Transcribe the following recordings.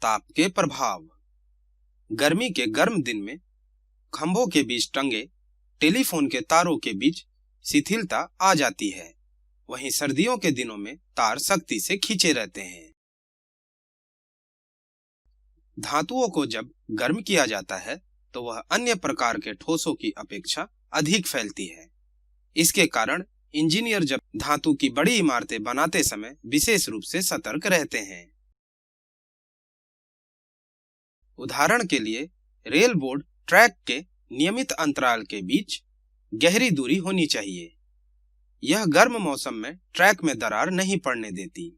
ताप के प्रभाव। गर्मी के गर्म दिन में खंभों के बीच टंगे टेलीफोन के तारों के बीच शिथिलता आ जाती है। वहीं सर्दियों के दिनों में तार सख्ती से खींचे रहते हैं। धातुओं को जब गर्म किया जाता है तो वह अन्य प्रकार के ठोसों की अपेक्षा अधिक फैलती है। इसके कारण इंजीनियर जब धातु की बड़ी इमारतें बनाते समय विशेष रूप से सतर्क रहते हैं। उदाहरण के लिए रेल बोर्ड ट्रैक के नियमित अंतराल के बीच गहरी दूरी होनी चाहिए। यह गर्म मौसम में ट्रैक में दरार नहीं पड़ने देती।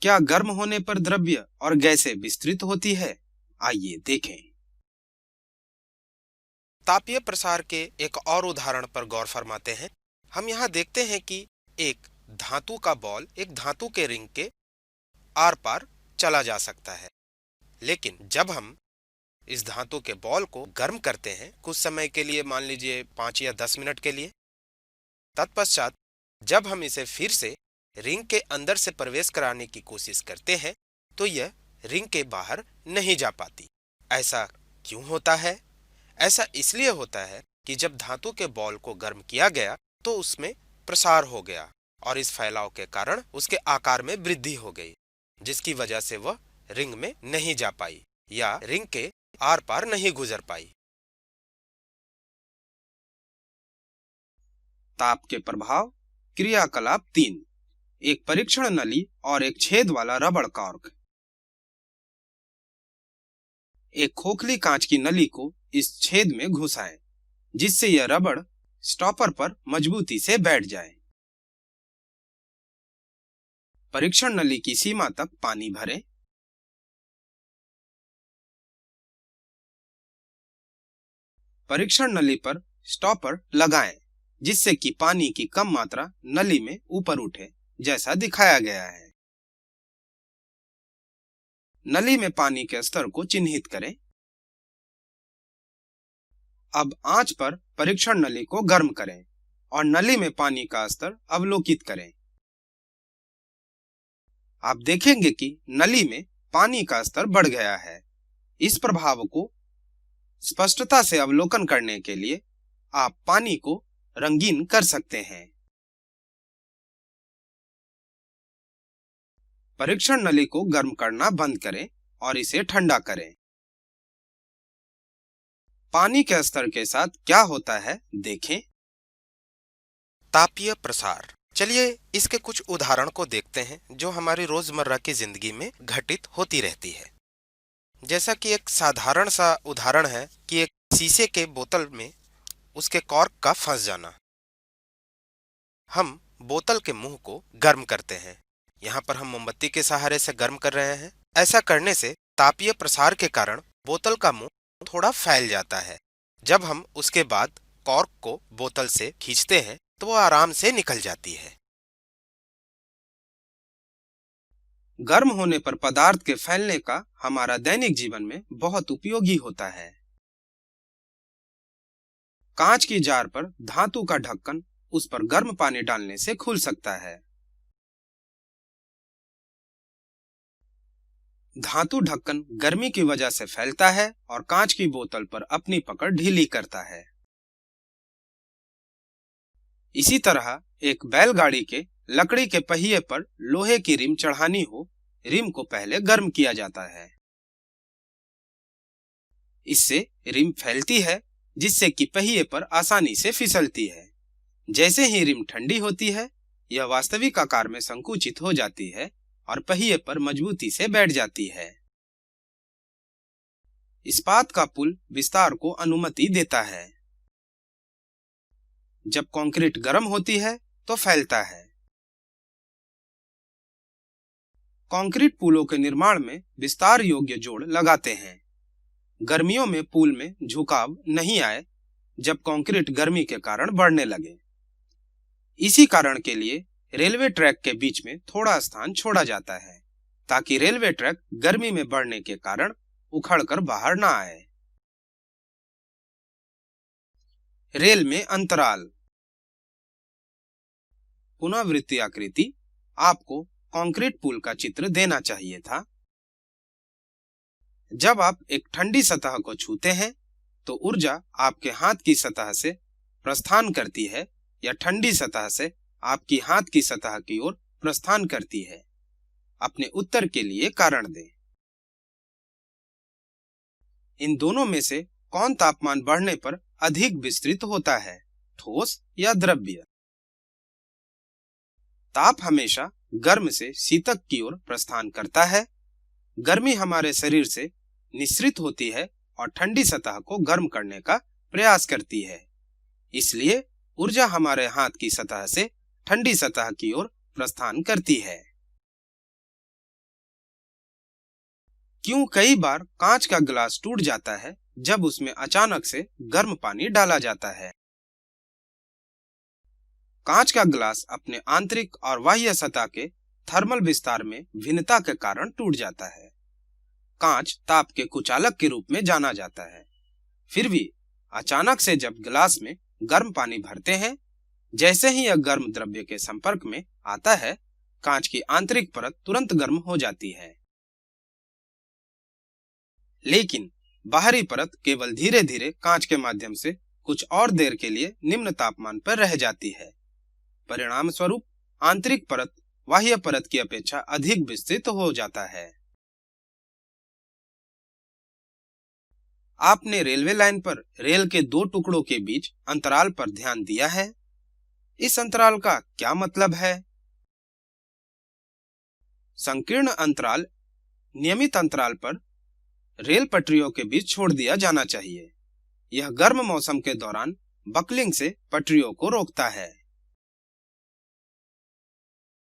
क्या गर्म होने पर द्रव्य और गैसें विस्तृत होती है? आइए देखें। तापीय प्रसार के एक और उदाहरण पर गौर फरमाते हैं। हम यहाँ देखते हैं कि एक धातु का बॉल एक धातु के रिंग के आर पार चला जा सकता है, लेकिन जब हम इस धातु के बॉल को गर्म करते हैं कुछ समय के लिए, मान लीजिए 5 या 10 मिनट के लिए, तत्पश्चात जब हम इसे फिर से रिंग के अंदर से प्रवेश कराने की कोशिश करते हैं तो यह रिंग के बाहर नहीं जा पाती। ऐसा क्यों होता है? ऐसा इसलिए होता है कि जब धातु के बॉल को गर्म किया गया तो उसमें प्रसार हो गया और इस फैलाव के कारण उसके आकार में वृद्धि हो गई, जिसकी वजह से वह रिंग में नहीं जा पाई या रिंग के आर पार नहीं गुजर पाई। ताप के प्रभाव। क्रियाकलाप 3। एक परीक्षण नली और एक छेद वाला रबड़ कॉर्क। एक खोखली कांच की नली को इस छेद में घुसाएं, जिससे यह रबड़ स्टॉपर पर मजबूती से बैठ जाए। परीक्षण नली की सीमा तक पानी भरें। परीक्षण नली पर स्टॉपर लगाएं, जिससे कि पानी की कम मात्रा नली में ऊपर उठे, जैसा दिखाया गया है। नली में पानी के स्तर को चिन्हित करें। अब आंच पर परीक्षण नली को गर्म करें और नली में पानी का स्तर अवलोकित करें। आप देखेंगे कि नली में पानी का स्तर बढ़ गया है। इस प्रभाव को स्पष्टता से अवलोकन करने के लिए आप पानी को रंगीन कर सकते हैं। परीक्षण नली को गर्म करना बंद करें और इसे ठंडा करें। पानी के स्तर के साथ क्या होता है देखें। तापीय प्रसार। चलिए इसके कुछ उदाहरण को देखते हैं जो हमारी रोजमर्रा की जिंदगी में घटित होती रहती है। जैसा कि एक साधारण सा उदाहरण है कि एक शीशे के बोतल में उसके कॉर्क का फंस जाना। हम बोतल के मुंह को गर्म करते हैं। यहाँ पर हम मोमबत्ती के सहारे से गर्म कर रहे हैं। ऐसा करने से तापीय प्रसार के कारण बोतल का मुंह थोड़ा फैल जाता है। जब हम उसके बाद कॉर्क को बोतल से खींचते हैं तो वो आराम से निकल जाती है। गर्म होने पर पदार्थ के फैलने का हमारा दैनिक जीवन में बहुत उपयोगी होता है। कांच की जार पर धातु का ढक्कन उस पर गर्म पानी डालने से खुल सकता है। धातु ढक्कन गर्मी की वजह से फैलता है और कांच की बोतल पर अपनी पकड़ ढीली करता है। इसी तरह एक बैलगाड़ी के लकड़ी के पहिए पर लोहे की रिम चढ़ानी हो, रिम को पहले गर्म किया जाता है। इससे रिम फैलती है, जिससे कि पहिए पर आसानी से फिसलती है। जैसे ही रिम ठंडी होती है, यह वास्तविक आकार में संकुचित हो जाती है और पहिए पर मजबूती से बैठ जाती है। इस्पात का पुल विस्तार को अनुमति देता है। जब कंक्रीट गर्म होती है तो फैलता है। कंक्रीट पुलों के निर्माण में विस्तार योग्य जोड़ लगाते हैं। गर्मियों में पुल में झुकाव नहीं आए जब कंक्रीट गर्मी के कारण बढ़ने लगे। इसी कारण के लिए रेलवे ट्रैक के बीच में थोड़ा स्थान छोड़ा जाता है, ताकि रेलवे ट्रैक गर्मी में बढ़ने के कारण उखड़कर बाहर ना आए। रेल में अंतराल। पुनरावृत्ति आकृति आपको कंक्रीट पुल का चित्र देना चाहिए था। जब आप एक ठंडी सतह को छूते हैं तो ऊर्जा आपके हाथ की सतह से प्रस्थान करती है या ठंडी सतह से आपकी हाथ की सतह की ओर प्रस्थान करती है। अपने उत्तर के लिए कारण दें। इन दोनों में से कौन तापमान बढ़ने पर अधिक विस्तृत होता है, ठोस या द्रव्य? ताप हमेशा गर्म से शीतक की ओर प्रस्थान करता है। गर्मी हमारे शरीर से निःसृत होती है और ठंडी सतह को गर्म करने का प्रयास करती है। इसलिए ऊर्जा हमारे हाथ की सतह से ठंडी सतह की ओर प्रस्थान करती है। क्यों कई बार कांच का गिलास टूट जाता है जब उसमें अचानक से गर्म पानी डाला जाता है? कांच का गिलास अपने आंतरिक और बाह्य सतह के थर्मल विस्तार में भिन्नता के कारण टूट जाता है। कांच ताप के कुचालक के रूप में जाना जाता है। फिर भी अचानक से जब गिलास में गर्म पानी भरते हैं, जैसे ही यह गर्म द्रव्य के संपर्क में आता है, कांच की आंतरिक परत तुरंत गर्म हो जाती है। लेकिन बाहरी परत केवल धीरे धीरे कांच के माध्यम से कुछ और देर के लिए निम्न तापमान पर रह जाती है। परिणाम स्वरूप आंतरिक परत बाह्य परत की अपेक्षा अधिक विस्तृत हो जाता है। आपने रेलवे लाइन पर रेल के दो टुकड़ों के बीच अंतराल पर ध्यान दिया है? इस अंतराल का क्या मतलब है? संकीर्ण अंतराल नियमित अंतराल पर रेल पटरियों के बीच छोड़ दिया जाना चाहिए। यह गर्म मौसम के दौरान बकलिंग से पटरियों को रोकता है।